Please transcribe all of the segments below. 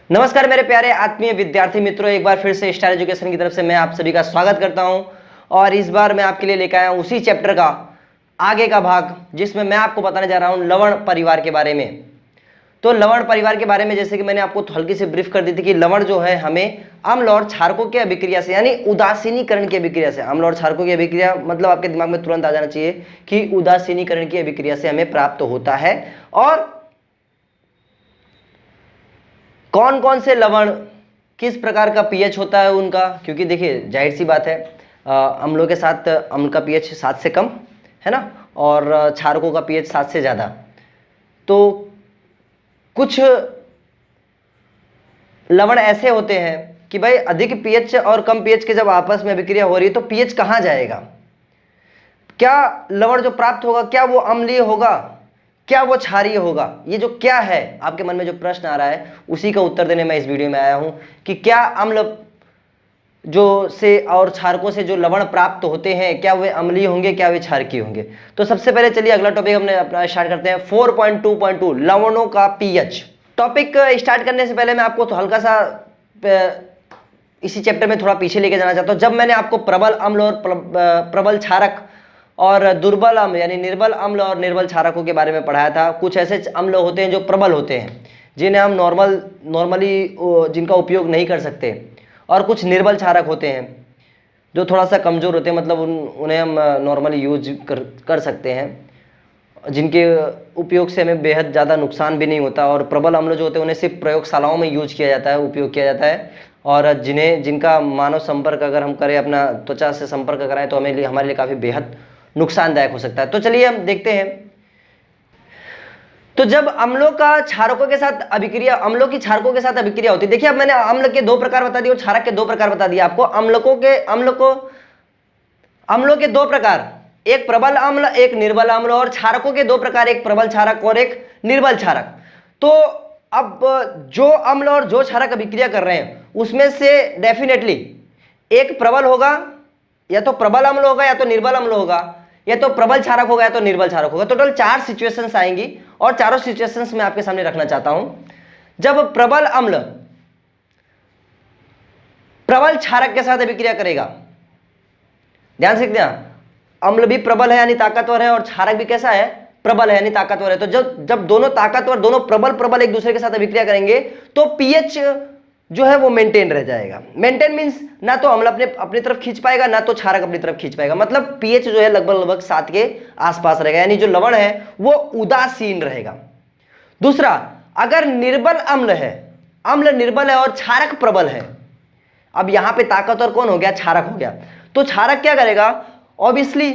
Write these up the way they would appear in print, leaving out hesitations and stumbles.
नमस्कार मेरे प्यारे आत्मीय विद्यार्थी मित्रों, एक बार फिर से स्टार एजुकेशन की तरफ से मैं आप सभी का स्वागत करता हूं। और इस बार मैं आपके लिए लेकर आया हूं उसी चैप्टर का आगे का भाग, जिसमें मैं आपको बताने जा रहा हूं लवण परिवार के बारे में। तो लवण परिवार के बारे में जैसे कि मैंने आपको हल्की से ब्रीफ कर दी थी कि लवण जो है हमें अम्ल और क्षारकों की अभिक्रिया से, यानी उदासीनीकरण की अभिक्रिया से, अम्ल और क्षारकों की अभिक्रिया मतलब आपके दिमाग में तुरंत आ जाना चाहिए कि उदासीनीकरण की अभिक्रिया से हमें प्राप्त होता है। और कौन कौन से लवण किस प्रकार का पीएच होता है उनका, क्योंकि देखिए जाहिर सी बात है अम्लों के साथ अम्ल का पीएच 7 से कम है ना, और क्षारकों का पीएच 7 से ज़्यादा। तो कुछ लवण ऐसे होते हैं कि भाई अधिक पीएच और कम पीएच के जब आपस में अभिक्रिया हो रही है तो पीएच कहाँ जाएगा, क्या लवण जो प्राप्त होगा क्या वो अम्लीय होगा, क्या वो क्षारीय होगा। ये जो क्या है आपके मन में जो प्रश्न आ रहा है उसी का उत्तर देने मैं इस वीडियो में आया हूं कि क्या अम्ल जो से और क्षारकों से जो लवण प्राप्त होते हैं क्या वे अम्लीय होंगे, क्या वे क्षारकीय होंगे। तो सबसे पहले चलिए अगला टॉपिक हमने अपना स्टार्ट करते हैं 4.2.2 लवणों का पीएच। टॉपिक स्टार्ट करने से पहले मैं आपको तो हल्का सा इसी चैप्टर में थोड़ा पीछे लेके जाना चाहता हूं। जब मैंने आपको प्रबल अम्ल और प्रबल क्षारक और दुर्बल अम्ल यानी निर्बल अम्ल और निर्बल क्षारकों के बारे में पढ़ाया था, कुछ ऐसे अम्ल होते हैं जो प्रबल होते हैं जिन्हें हम नॉर्मली जिनका उपयोग नहीं कर सकते, और कुछ निर्बल क्षारक होते हैं जो थोड़ा सा कमज़ोर होते हैं, मतलब उन्हें हम नॉर्मली यूज कर सकते हैं, जिनके उपयोग से हमें बेहद ज़्यादा नुकसान भी नहीं होता। और प्रबल अम्ल जो होते हैं उन्हें सिर्फ प्रयोगशालाओं में यूज किया जाता है, उपयोग किया जाता है, और जिनका मानव संपर्क अगर हम करें, अपना त्वचा से संपर्क कराएं तो हमारे लिए काफ़ी बेहद नुकसानदायक हो सकता है। तो चलिए हम देखते हैं। तो जब अम्लों का क्षारकों के साथ अभिक्रिया, अम्लों की क्षारकों के साथ अभिक्रिया होती है, देखिए अब मैंने अम्ल के 2 प्रकार बता दिए और क्षारक के 2 प्रकार बता दिए आपको। अम्लों के 2 प्रकार, एक प्रबल अम्ल एक निर्बल अम्ल, और क्षारकों के 2 प्रकार, एक प्रबल क्षारक और एक निर्बल क्षारक। तो अब जो अम्ल और जो क्षारक अभिक्रिया कर रहे हैं उसमें से डेफिनेटली एक प्रबल होगा, या तो प्रबल अम्ल होगा या तो निर्बल अम्ल होगा, या तो प्रबल क्षारक होगा या तो निर्बल क्षारक होगा। टोटल 4 सिचुएशंस आएंगी और चारों सिचुएशंस में आपके सामने रखना चाहता हूं। जब प्रबल अम्ल प्रबल क्षारक के साथ अभिक्रिया करेगा, ध्यान से देखना, अम्ल भी प्रबल है यानी ताकतवर है और क्षारक भी कैसा है, प्रबल है यानी ताकतवर है। तो जब दोनों ताकतवर, दोनों प्रबल एक दूसरे के साथ अभिक्रिया करेंगे तो पीएच जो है वो मेंटेन रह जाएगा। मेंटेन मींस ना तो अम्ल अपनी तरफ खींच पाएगा ना तो क्षारक अपनी तरफ खींच पाएगा, मतलब पीएच जो है लगभग 7 के आसपास रहेगा, यानी जो लवण है वो उदासीन रहेगा। दूसरा, अगर निर्बल अम्ल है, अम्ल निर्बल है और क्षारक प्रबल है, अब यहां पे ताकतवर कौन हो गया, क्षारक हो गया, तो क्षारक क्या करेगा, ऑब्वियसली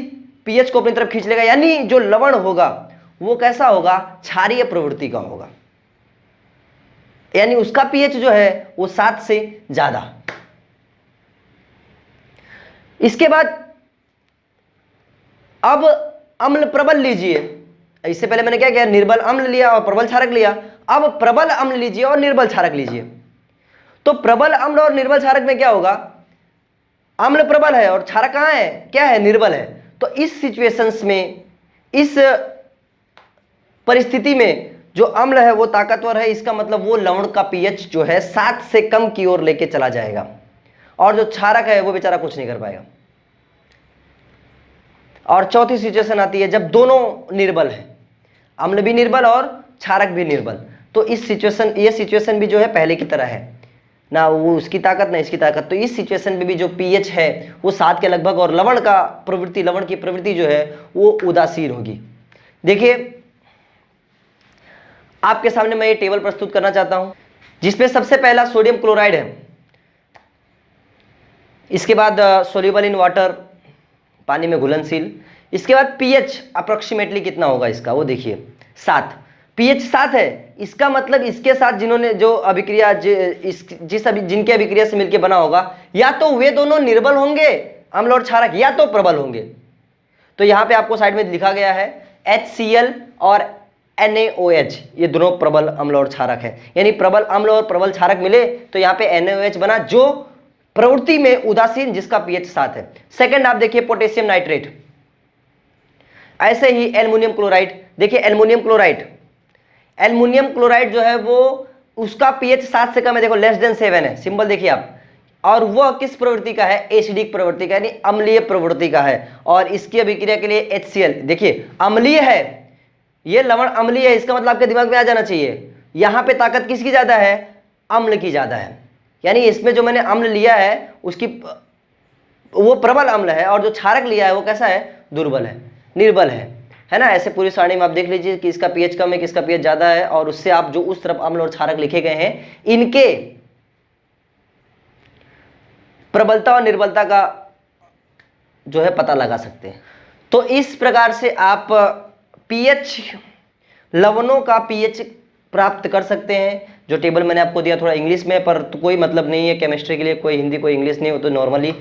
पीएच को अपनी तरफ खींच लेगा, यानी जो लवण होगा वो कैसा होगा, क्षारीय प्रवृत्ति का होगा, यानी उसका पीएच जो है वो 7 से ज्यादा। इसके बाद अब अम्ल प्रबल लीजिए, इससे पहले मैंने क्या किया, निर्बल अम्ल लिया और प्रबल क्षारक लिया, अब प्रबल अम्ल लीजिए और निर्बल क्षारक लीजिए। तो प्रबल अम्ल और निर्बल क्षारक में क्या होगा, अम्ल प्रबल है और क्षारक कहां है, क्या है, निर्बल है। तो इस सिचुएशंस में, इस परिस्थिति में जो अम्ल है वो ताकतवर है, इसका मतलब वो लवण का पीएच जो है 7 से कम की ओर लेके चला जाएगा, और जो क्षारक है वो बेचारा कुछ नहीं कर पाएगा। और चौथी सिचुएशन आती है जब दोनों निर्बल है, अम्ल भी निर्बल और क्षारक भी निर्बल। तो इस सिचुएशन, ये सिचुएशन भी जो है पहले की तरह है, ना वो उसकी ताकत ना इसकी ताकत। तो इस सिचुएशन में भी जो पीएच है वो 7 के लगभग, और लवण की प्रवृत्ति जो है वो उदासीन होगी। देखिए आपके सामने मैं ये टेबल प्रस्तुत करना चाहता हूं, जिसमें सबसे पहला सोडियम क्लोराइड है, इसके बाद सोल्यूबल इन वाटर, पानी में घुलनशील, इसके बाद पीएच अप्रोक्सीमेटली कितना होगा इसका, वो देखिए 7, पीएच 7 है, इसका मतलब इसके साथ जिन्होंने जो अभिक्रिया जिनके अभिक्रिया से मिलकर बना होगा, या तो वे दोनों निर्बल होंगे अम्ल और क्षारक, या तो प्रबल होंगे। तो यहां पे आपको साइड में लिखा गया है HCl और NaOH, ये दोनों प्रबल अम्ल और क्षारक है, यानी प्रबल अम्ल और प्रबल क्षारक मिले तो यहाँ पे NaOH बना, जो प्रवृत्ति में उदासीन, जिसका पीएच 7 है। सेकंड आप देखिए पोटेशियम नाइट्रेट, ऐसे ही एल्युमिनियम क्लोराइड, देखिए एल्युमिनियम क्लोराइड जो है वो उसका पीएच 7 से कम है, देखो लेस देन 7 है, सिंबल देखिए आप, और वह किस प्रवृत्ति का है, एसिडिक प्रवृत्ति का, यानी अम्लीय प्रवृत्ति का है। और इसकी अभिक्रिया के लिए HCl, देखिए अम्लीय है, ये लवण अम्लीय है, इसका मतलब आपके दिमाग में आ जाना चाहिए यहां पे ताकत किसकी ज्यादा है, अम्ल की ज्यादा है, यानी इसमें जो मैंने अम्ल लिया है उसकी वो प्रबल अम्ल है, और जो क्षारक लिया है वो कैसा है, दुर्बल है, निर्बल है ना। ऐसे पूरी सारणी में आप देख लीजिए कि इसका पीएच कम है, किसका पीएच ज्यादा है, और उससे आप जो उस तरफ अम्ल और क्षारक लिखे गए हैं इनके प्रबलता और निर्बलता का जो है पता लगा सकते हैं। तो इस प्रकार से आप पीएच, लवणों का पीएच प्राप्त कर सकते हैं। जो टेबल मैंने आपको दिया थोड़ा इंग्लिश में, पर तो कोई मतलब नहीं है, केमिस्ट्री के लिए कोई हिंदी कोई इंग्लिश नहीं हो, तो नॉर्मली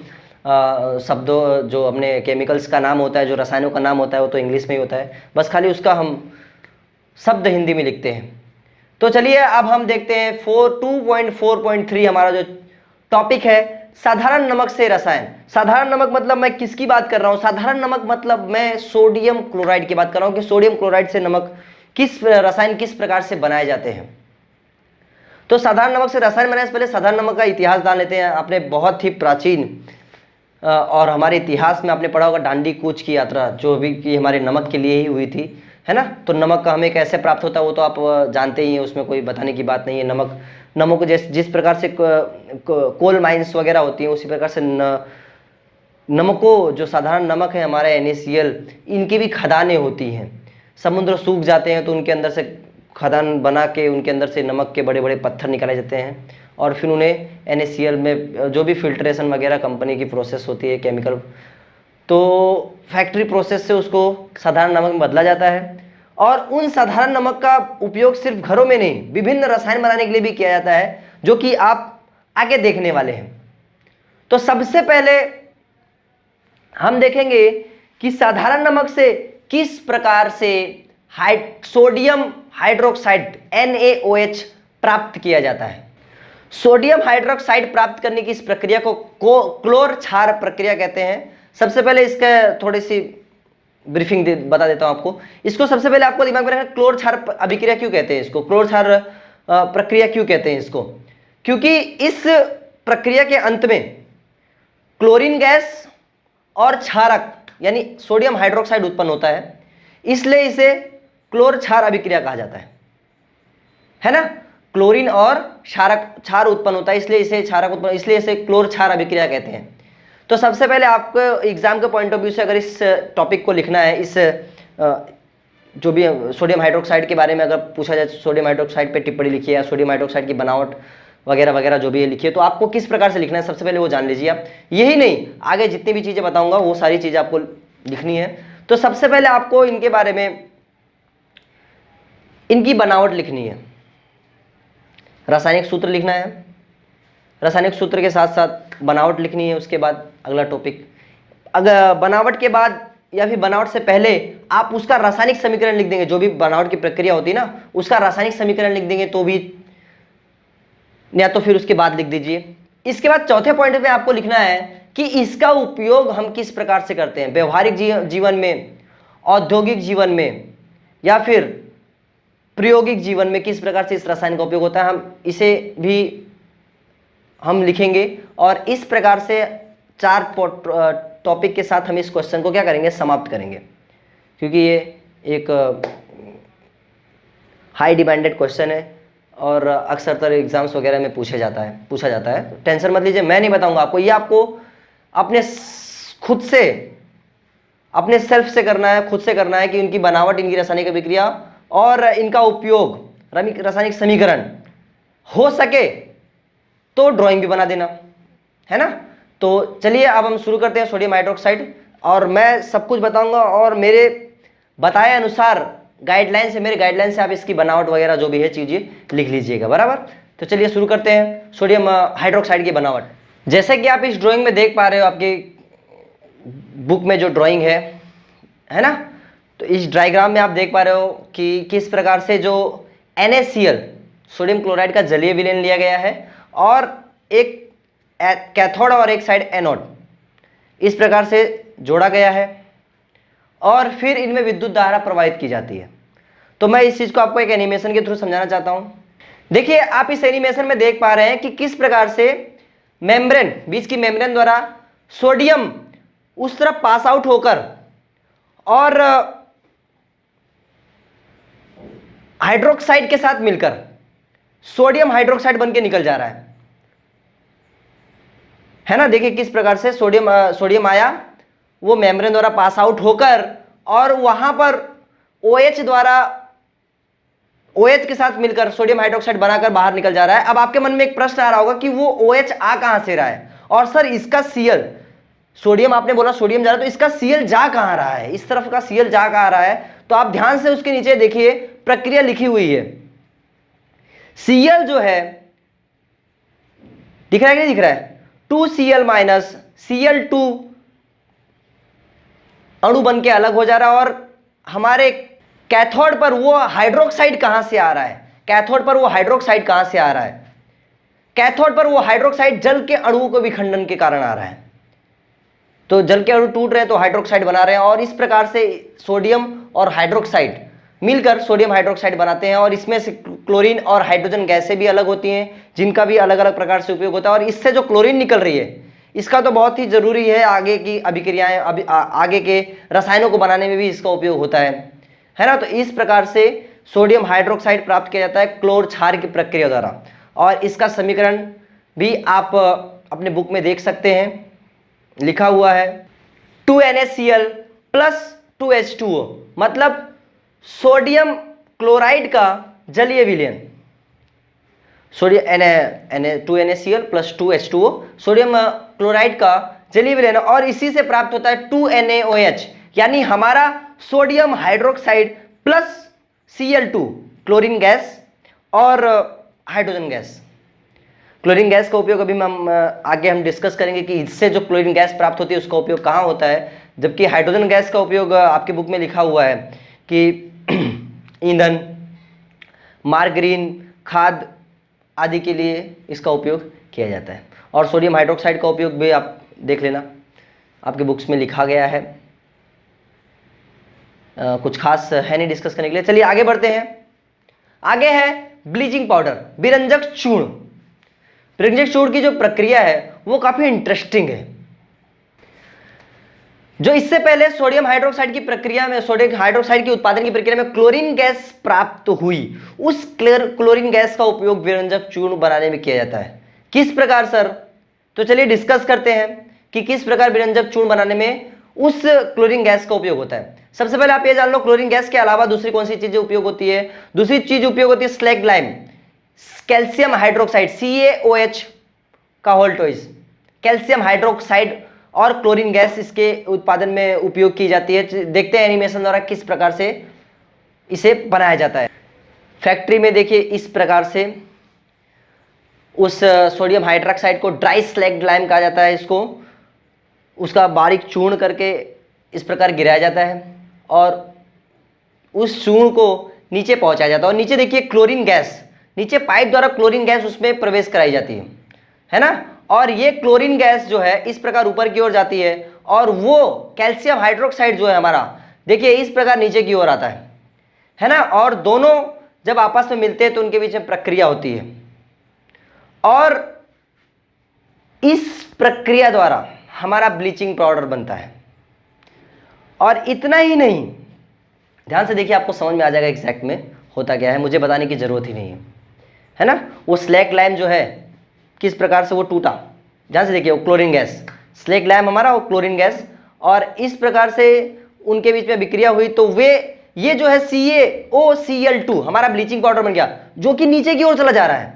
शब्दों जो अपने केमिकल्स का नाम होता है, जो रसायनों का नाम होता है वो तो इंग्लिश में ही होता है, बस खाली उसका हम शब्द हिंदी में लिखते हैं। तो चलिए अब हम देखते हैं 2.4.3 हमारा जो टॉपिक है, साधारण नमक से रसायन। साधारण नमक मतलब मैं किसकी बात कर रहा हूं, साधारण नमक मतलब मैं सोडियम क्लोराइड की बात कर रहा हूं कि सोडियम क्लोराइड से नमक किस रसायन किस प्रकार से बनाए जाते हैं। तो साधारण नमक से रसायन बनाने से पहले साधारण नमक का इतिहास जान लेते हैं। आपने बहुत ही प्राचीन और हमारे इतिहास में आपने पढ़ा होगा डांडी कूच की यात्रा, जो भी कि हमारे नमक के लिए ही हुई थी, है ना। तो नमक का हमें कैसे प्राप्त होता है वो तो आप जानते ही हैं, उसमें कोई बताने की बात नहीं है। नमक जिस प्रकार से कोल माइंस वगैरह होती हैं, उसी प्रकार से नमकों, जो साधारण नमक है हमारे NaCl, इनकी भी खदानें होती हैं। समुद्र सूख जाते हैं तो उनके अंदर से खदान बना के उनके अंदर से नमक के बड़े बड़े पत्थर निकाले जाते हैं, और फिर उन्हें NaCl में जो भी फिल्ट्रेशन वगैरह कंपनी की प्रोसेस होती है केमिकल, तो फैक्ट्री प्रोसेस से उसको साधारण नमक में बदला जाता है। और उन साधारण नमक का उपयोग सिर्फ घरों में नहीं, विभिन्न रसायन बनाने के लिए भी किया जाता है, जो कि आप आगे देखने वाले हैं। तो सबसे पहले हम देखेंगे कि साधारण नमक से किस प्रकार से सोडियम हाइड्रोक्साइड NaOH प्राप्त किया जाता है। सोडियम हाइड्रोक्साइड प्राप्त करने की इस प्रक्रिया को क्लोर क्षार प्रक्रिया कहते हैं। सबसे पहले इसका थोड़ी सी ब्रीफिंग बता देता हूं आपको। इसको सबसे पहले आपको दिमाग में रखना, क्लोर क्षार अभिक्रिया क्यों कहते हैं इसको, क्लोर क्षार प्रक्रिया क्यों कहते हैं इसको, क्योंकि इस प्रक्रिया के अंत में क्लोरीन गैस और क्षारक यानी सोडियम हाइड्रोक्साइड उत्पन्न होता है, इसलिए इसे क्लोर क्षार अभिक्रिया कहा जाता है ना। क्लोरीन और क्षार उत्पन्न होता है, इसलिए इसे क्षारक उत्पन्न, इसलिए इसे क्लोर क्षार अभिक्रिया कहते हैं। तो सबसे पहले आपको एग्जाम के पॉइंट ऑफ व्यू से अगर इस टॉपिक को लिखना है, इस जो भी सोडियम हाइड्रोक्साइड के बारे में अगर पूछा जाए, सोडियम हाइड्रोक्साइड पे टिप्पणी लिखिए या सोडियम हाइड्रोक्साइड की बनावट वगैरह वगैरह जो भी है लिखिए, तो आपको किस प्रकार से लिखना है सबसे पहले वो जान लीजिए आप। यही नहीं, आगे जितनी भी चीज़ें बताऊंगा वो सारी चीज़ें आपको लिखनी है। तो सबसे पहले आपको इनके बारे में, इनकी बनावट लिखनी है, रासायनिक सूत्र लिखना है, रासायनिक सूत्र के साथ साथ बनावट लिखनी है। उसके बाद अगला टॉपिक, अगर बनावट के बाद या फिर बनावट से पहले आप उसका रासायनिक समीकरण लिख देंगे, जो भी बनावट की प्रक्रिया होती है ना उसका रासायनिक समीकरण लिख देंगे तो भी, या तो फिर उसके बाद लिख दीजिए। इसके बाद चौथे पॉइंट में आपको लिखना है कि इसका उपयोग हम किस प्रकार से करते हैं, व्यवहारिक जीवन में, औद्योगिक जीवन में, या फिर प्रायोगिक जीवन में किस प्रकार से इस रसायन का उपयोग होता है, हम इसे भी हम लिखेंगे। और इस प्रकार से 4 टॉपिक के साथ हम इस क्वेश्चन को क्या करेंगे, समाप्त करेंगे, क्योंकि ये एक हाई डिमांडेड क्वेश्चन है और अक्सरतर एग्जाम्स वगैरह में पूछा जाता है। टेंशन मत लीजिए, मैं नहीं बताऊंगा आपको, ये आपको अपने खुद से, अपने सेल्फ से करना है, खुद से करना है कि इनकी बनावट, इनकी रासायनिक अभिक्रिया और इनका उपयोग, रासायनिक समीकरण, हो सके तो ड्राइंग भी बना देना, है ना। तो चलिए अब हम शुरू करते हैं सोडियम हाइड्रोक्साइड, और मैं सब कुछ बताऊंगा और मेरे बताए अनुसार गाइडलाइन से, मेरे गाइडलाइन से आप इसकी बनावट वगैरह जो भी है चीज़ें लिख लीजिएगा, बराबर। तो चलिए शुरू करते हैं सोडियम हाइड्रोक्साइड की बनावट। जैसे कि आप इस ड्राइंग में देख पा रहे हो, आपकी बुक में जो ड्राइंग है ना, तो इस डायग्राम में आप देख पा रहे हो कि किस प्रकार से जो NaCl सोडियम क्लोराइड का जलीय विलयन लिया गया है, और एक कैथोड और एक साइड एनोड इस प्रकार से जोड़ा गया है, और फिर इनमें विद्युत धारा प्रवाहित की जाती है। तो मैं इस चीज़ को आपको एक एनिमेशन के थ्रू समझाना चाहता हूँ देखिए आप इस एनिमेशन में देख पा रहे हैं कि किस प्रकार से मेम्ब्रेन, बीच की मेम्ब्रेन द्वारा सोडियम उस तरफ पास आउट होकर और हाइड्रोक्साइड के साथ मिलकर सोडियम हाइड्रोक्साइड बन के निकल जा रहा है ना। देखिए किस प्रकार से सोडियम आया, वो मेम्ब्रेन द्वारा पास आउट होकर और वहां पर OH द्वारा OH के साथ मिलकर सोडियम हाइड्रोक्साइड बनाकर बाहर निकल जा रहा है। अब आपके मन में एक प्रश्न आ रहा होगा कि वो OH आ कहां से रहा है, और सर इसका Cl, सोडियम आपने बोला सोडियम जा रहा है, तो इसका Cl जा कहां रहा है, इस तरफ का Cl जा कहां रहा है? तो आप ध्यान से उसके नीचे देखिए प्रक्रिया लिखी हुई है। Cl जो है, दिख रहा है कि नहीं दिख रहा है, 2Cl माइनस Cl2 अणु बन के अलग हो जा रहा है। और हमारे कैथोड पर वो हाइड्रोक्साइड कहां से आ रहा है? कैथोड पर वो हाइड्रोक्साइड कहां से आ रहा है? कैथोड पर वो हाइड्रोक्साइड जल के अणुओं के विखंडन के कारण आ रहा है। तो जल के अणु टूट रहे हैं तो हाइड्रोक्साइड बना रहे हैं, और इस प्रकार से सोडियम और हाइड्रोक्साइड मिलकर सोडियम हाइड्रोक्साइड बनाते हैं। और इसमें से क्लोरीन और हाइड्रोजन गैसें भी अलग होती हैं, जिनका भी अलग अलग प्रकार से उपयोग होता है। और इससे जो क्लोरीन निकल रही है, इसका तो बहुत ही जरूरी है, आगे की अभिक्रियाएं, आगे के रसायनों को बनाने में भी इसका उपयोग होता है ना। तो इस प्रकार से सोडियम हाइड्रोक्साइड प्राप्त किया जाता है क्लोर क्षार की प्रक्रिया द्वारा। और इसका समीकरण भी आप अपने बुक में देख सकते हैं, लिखा हुआ है 2NaCl प्लस 2H2O, मतलब सोडियम क्लोराइड का जलीय विलयन, sodium 2NaCl plus 2H2O, sodium chloride का जलीय विलयन, और इसी से प्राप्त होता है 2NaOH, यानी हमारा sodium hydroxide plus Cl2 chlorine gas और हाइड्रोजन गैस। क्लोरीन गैस का उपयोग अभी हम आगे डिस्कस करेंगे कि इससे जो क्लोरीन गैस प्राप्त होती है उसका उपयोग कहाँ होता है, जबकि हाइड्रोजन गैस का उपयोग आपके बुक में लिखा हुआ है कि ईंधन, मार्गरीन, खाद आदि के लिए इसका उपयोग किया जाता है। और सोडियम हाइड्रोक्साइड का उपयोग भी आप देख लेना, आपके बुक्स में लिखा गया है। कुछ खास है नहीं डिस्कस करने के लिए। चलिए आगे बढ़ते हैं। आगे है ब्लीचिंग पाउडर, विरंजक चूर्ण। विरंजक चूर्ण की जो प्रक्रिया है वो काफी इंटरेस्टिंग है। जो इससे पहले सोडियम हाइड्रोक्साइड की प्रक्रिया में, सोडियम हाइड्रोक्साइड की उत्पादन की प्रक्रिया में क्लोरीन गैस प्राप्त हुई, उस क्लोरीन गैस का उपयोग विरंजक चूर्ण बनाने में किया जाता है। किस प्रकार सर? तो चलिए डिस्कस करते हैं कि किस प्रकार विरंजक चूर्ण बनाने में उस क्लोरीन गैस का उपयोग होता है। सबसे पहले आप ये जान लो, क्लोरीन गैस के अलावा दूसरी कौन सी चीजें उपयोग होती है? दूसरी चीज उपयोग होती है slag lime, calcium hydroxide, CaOH का होल टॉइस, कैल्शियम हाइड्रोक्साइड और क्लोरीन गैस इसके उत्पादन में उपयोग की जाती है। देखते हैं एनिमेशन द्वारा किस प्रकार से इसे बनाया जाता है। फैक्ट्री में देखिए इस प्रकार से उस सोडियम हाइड्रोक्साइड को ड्राई स्लैग लाइम कहा जाता है, इसको उसका बारीक चूर्ण करके इस प्रकार गिराया जाता है और उस चूर्ण को नीचे पहुंचाया जाता है। और नीचे देखिए क्लोरीन गैस, नीचे पाइप द्वारा क्लोरीन गैस उसमें प्रवेश कराई जाती है ना। और ये क्लोरीन गैस जो है इस प्रकार ऊपर की ओर जाती है और वो कैल्शियम हाइड्रोक्साइड जो है हमारा, देखिए इस प्रकार नीचे की ओर आता है ना। और दोनों जब आपस में मिलते हैं तो उनके बीच में प्रक्रिया होती है, और इस प्रक्रिया द्वारा हमारा ब्लीचिंग पाउडर बनता है। और इतना ही नहीं, ध्यान से देखिए आपको समझ में आ जाएगा एग्जैक्ट में होता क्या है, मुझे बताने की जरूरत ही नहीं है ना। वो स्लैग लाइम जो है किस प्रकार से वो टूटा, ध्यान से देखिए, वो क्लोरीन गैस, स्लैग लाइम हमारा, वो क्लोरीन गैस, और इस प्रकार से उनके बीच में विक्रिया हुई तो ये जो है CaOCl2 हमारा ब्लीचिंग पाउडर बन गया, जो कि नीचे की ओर चला जा रहा है।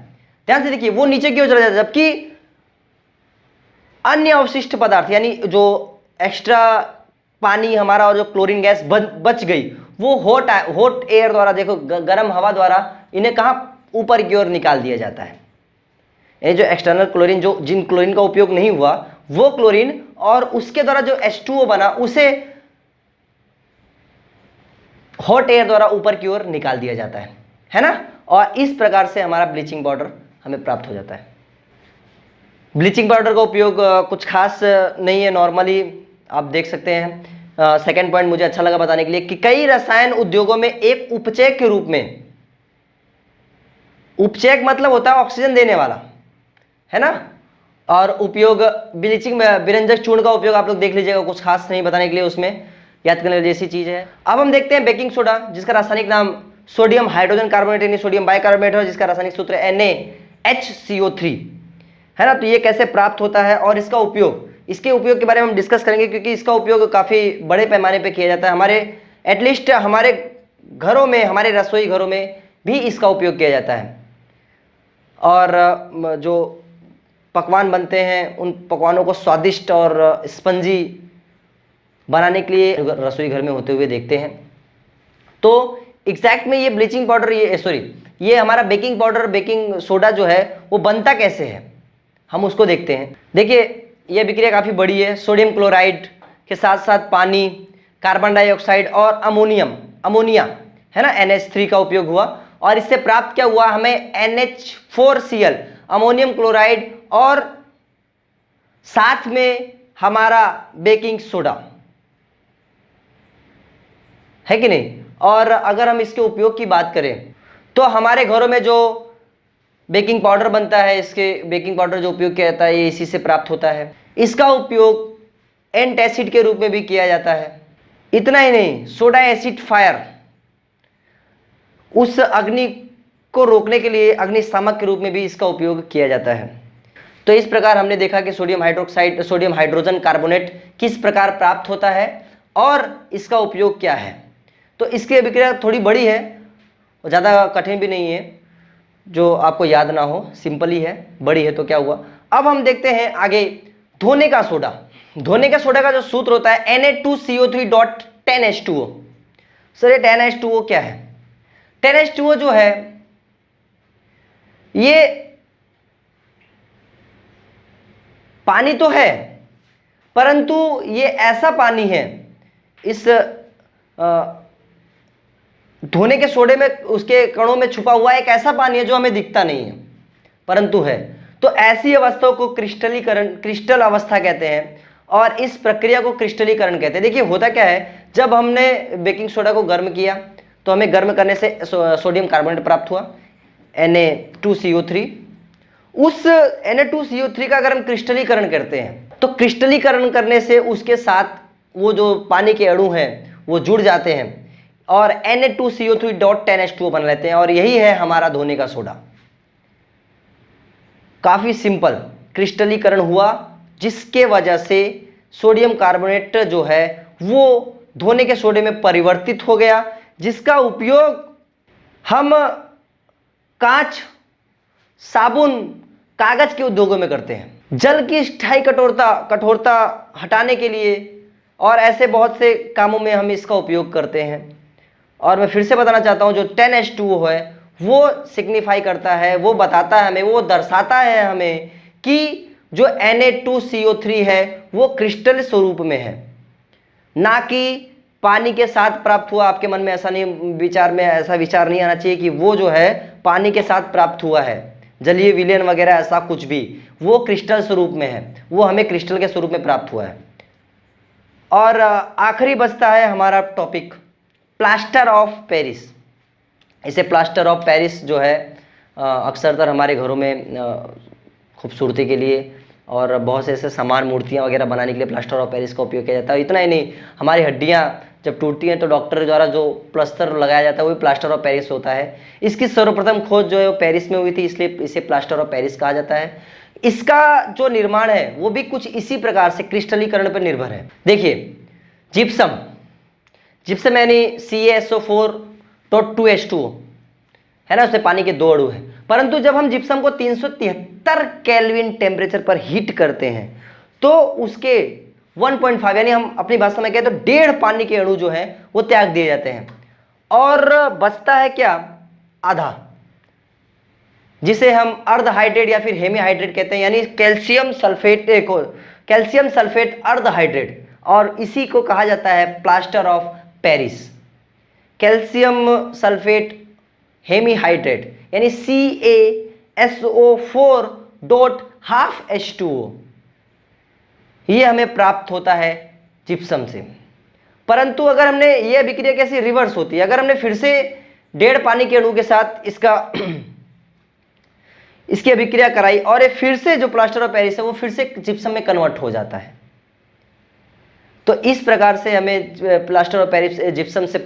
ध्यान से देखिए वो नीचे की ओर चला जा रहा है, जबकि अन्य अवशिष्ट पदार्थ यानी जो एक्स्ट्रा पानी हमारा और जो क्लोरीन गैस बच गई, वो हॉट एयर द्वारा, देखो गर्म हवा द्वारा इन्हें कहां ऊपर की ओर निकाल दिया जाता है। ये जो एक्सटर्नल क्लोरीन, जो जिन क्लोरीन का उपयोग नहीं हुआ वो क्लोरीन, और उसके द्वारा जो H2O बना उसे हॉट एयर द्वारा ऊपर की ओर निकाल दिया जाता है ना। और इस प्रकार से हमारा ब्लीचिंग पाउडर हमें प्राप्त हो जाता है। ब्लीचिंग पाउडर का उपयोग कुछ खास नहीं है, नॉर्मली आप देख सकते हैं। सेकंड पॉइंट मुझे अच्छा लगा बताने के लिए कि कई रसायन उद्योगों में एक उपचय के रूप में उपचयक मतलब होता है ऑक्सीजन देने वाला, है ना। और उपयोग ब्लीचिंग में विरंजक चूर्ण का उपयोग आप लोग देख लीजिएगा, कुछ खास नहीं बताने के लिए, उसमें याद करने जैसी चीज है। अब हम देखते हैं बेकिंग सोडा, जिसका रासायनिक नाम सोडियम हाइड्रोजन कार्बोनेट यानी सोडियम बाइकार्बोनेट है, जिसका रासायनिक सूत्र NaHCO3 है ना। तो ये कैसे प्राप्त होता है और इसका उपयोग, इसके उपयोग के बारे में हम डिस्कस करेंगे, क्योंकि इसका उपयोग काफी बड़े पैमाने पे किया जाता है। हमारे एटलीस्ट हमारे घरों में, हमारे रसोई घरों में भी इसका उपयोग किया जाता है। और जो पकवान बनते हैं उन पकवानों को स्वादिष्ट और स्पंजी बनाने के लिए रसोई घर में होते हुए देखते हैं। तो एग्जैक्ट में ये ब्लीचिंग पाउडर, ये हमारा बेकिंग पाउडर, बेकिंग सोडा जो है वो बनता कैसे है, हम उसको देखते हैं। देखिए ये विक्रिया काफ़ी बड़ी है। सोडियम क्लोराइड के साथ साथ पानी, कार्बन डाइऑक्साइड और अमोनिया है ना, NH3 का उपयोग हुआ, और इससे प्राप्त क्या हुआ हमें NH4Cl अमोनियम क्लोराइड, और साथ में हमारा बेकिंग सोडा, है कि नहीं। और अगर हम इसके उपयोग की बात करें तो हमारे घरों में जो बेकिंग पाउडर बनता है, इसके बेकिंग पाउडर जो उपयोग किया जाता है ये इसी से प्राप्त होता है। इसका उपयोग एंटासिड के रूप में भी किया जाता है। इतना ही नहीं, सोडा एसिड फायर, उस अग्नि को रोकने के लिए अग्निशामक के रूप में भी इसका उपयोग किया जाता है। तो इस प्रकार हमने देखा कि सोडियम हाइड्रोजन कार्बोनेट किस प्रकार प्राप्त होता है और इसका उपयोग क्या है। तो इसकी अभिक्रिया थोड़ी बड़ी है और ज़्यादा कठिन भी नहीं है, जो आपको याद ना हो, सिंपल ही है, बड़ी है तो क्या हुआ। अब हम देखते हैं आगे धोने का सोडा। धोने का सोडा का जो सूत्र होता है Na2CO3.10H2O। सर ये 10H2O क्या है? 10H2O जो है ये पानी तो है, परंतु ये ऐसा पानी है, इस धोने के सोडे में, उसके कणों में छुपा हुआ एक ऐसा पानी है जो हमें दिखता नहीं है परंतु है। तो ऐसी अवस्था को क्रिस्टल अवस्था कहते हैं, और इस प्रक्रिया को क्रिस्टलीकरण कहते हैं। देखिए होता क्या है, जब हमने बेकिंग सोडा को गर्म किया तो हमें गर्म करने से सोडियम कार्बोनेट प्राप्त हुआ Na2CO3। उस Na2CO3 का अगर हम क्रिस्टलीकरण करते हैं तो क्रिस्टलीकरण करने से उसके साथ वो जो पानी के अणु हैं वो जुड़ जाते हैं और Na2CO3.10H2O बना लेते हैं, और यही है हमारा धोने का सोडा। काफी सिंपल क्रिस्टलीकरण हुआ, जिसके वजह से सोडियम कार्बोनेट जो है वो धोने के सोडे में परिवर्तित हो गया, जिसका उपयोग हम कांच, साबुन, कागज के उद्योगों में करते हैं, जल की स्थायी कठोरता हटाने के लिए, और ऐसे बहुत से कामों में हम इसका उपयोग करते हैं। और मैं फिर से बताना चाहता हूं, जो 10H2O है वो सिग्निफाई करता है, वो बताता है हमें, वो दर्शाता है हमें कि जो Na2CO3 है वो क्रिस्टल स्वरूप में है, ना कि पानी के साथ प्राप्त हुआ। आपके मन में ऐसा विचार नहीं आना चाहिए कि वो जो है पानी के साथ प्राप्त हुआ है, जलीय विलयन वगैरह ऐसा कुछ भी, वो क्रिस्टल स्वरूप में है, वो हमें क्रिस्टल के स्वरूप में प्राप्त हुआ है। और आखिरी बचता है हमारा टॉपिक प्लास्टर ऑफ पेरिस। इसे प्लास्टर ऑफ पेरिस जो है अक्सरतर हमारे घरों में खूबसूरती के लिए और बहुत से ऐसे सामान, मूर्तियां वगैरह बनाने के लिए प्लास्टर ऑफ पेरिस का उपयोग किया जाता है। इतना ही नहीं, हमारी हड्डियां जब टूटती हैं तो डॉक्टर द्वारा जो प्लास्टर लगाया जाता है वो प्लास्टर ऑफ पेरिस होता है। इसकी सर्वप्रथम खोज जो है वो पेरिस में हुई थी, इसलिए इसे प्लास्टर ऑफ पेरिस कहा जाता है। इसका जो निर्माण है वो भी कुछ इसी प्रकार से क्रिस्टलीकरण पर निर्भर है। देखिए जिप्सम यानी CaSO4.2H2O है ना, उसमें पानी के 2 अणु हैं, परंतु जब हम जिप्सम को 373 केल्विन टेम्परेचर पर हीट करते हैं तो उसके 1.5 यानी हम अपनी भाषा में कहें तो 1.5 पानी के अणु जो हैं वो त्याग दिए जाते हैं, और बचता है क्या, आधा, जिसे हम अर्ध हाइड्रेट या फिर हेमी हाइड्रेट कहते हैं, यानी कैल्शियम सल्फेट अर्ध हाइड्रेट, और इसी को कहा जाता है plaster of Paris. Calcium sulphate hemihydrate यानी CaSO4.12H2O, ये हमें प्राप्त होता है जिप्सम से। परंतु अगर हमने ये अभिक्रिया कैसी रिवर्स होती है, अगर हमने फिर से 1.5 पानी के अणु के साथ इसका इसकी अभिक्रिया कराई और ये फिर से जो प्लास्टर ऑफ पेरिस है वो फिर से जिप्सम में कन्वर्ट हो जाता है। तो इस प्रकार से हमें प्लास्टर ऑफ पेरिस जिप्सम से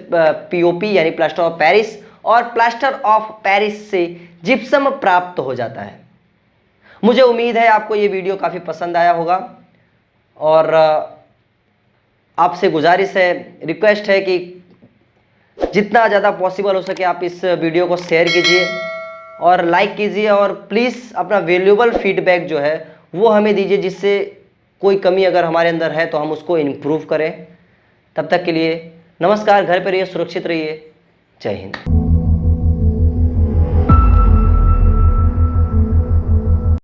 पीओपी यानी प्लास्टर ऑफ पेरिस और प्लास्टर ऑफ पेरिस से जिप्सम प्राप्त हो जाता है। मुझे उम्मीद है आपको ये वीडियो काफ़ी पसंद आया होगा और आपसे गुजारिश है, रिक्वेस्ट है कि जितना ज़्यादा पॉसिबल हो सके आप इस वीडियो को शेयर कीजिए और लाइक कीजिए और प्लीज़ अपना वैल्यूएबल फीडबैक जो है वो हमें दीजिए, जिससे कोई कमी अगर हमारे अंदर है तो हम उसको इम्प्रूव करें। तब तक के लिए नमस्कार, घर पर रहिए, सुरक्षित रहिए, जय हिंद।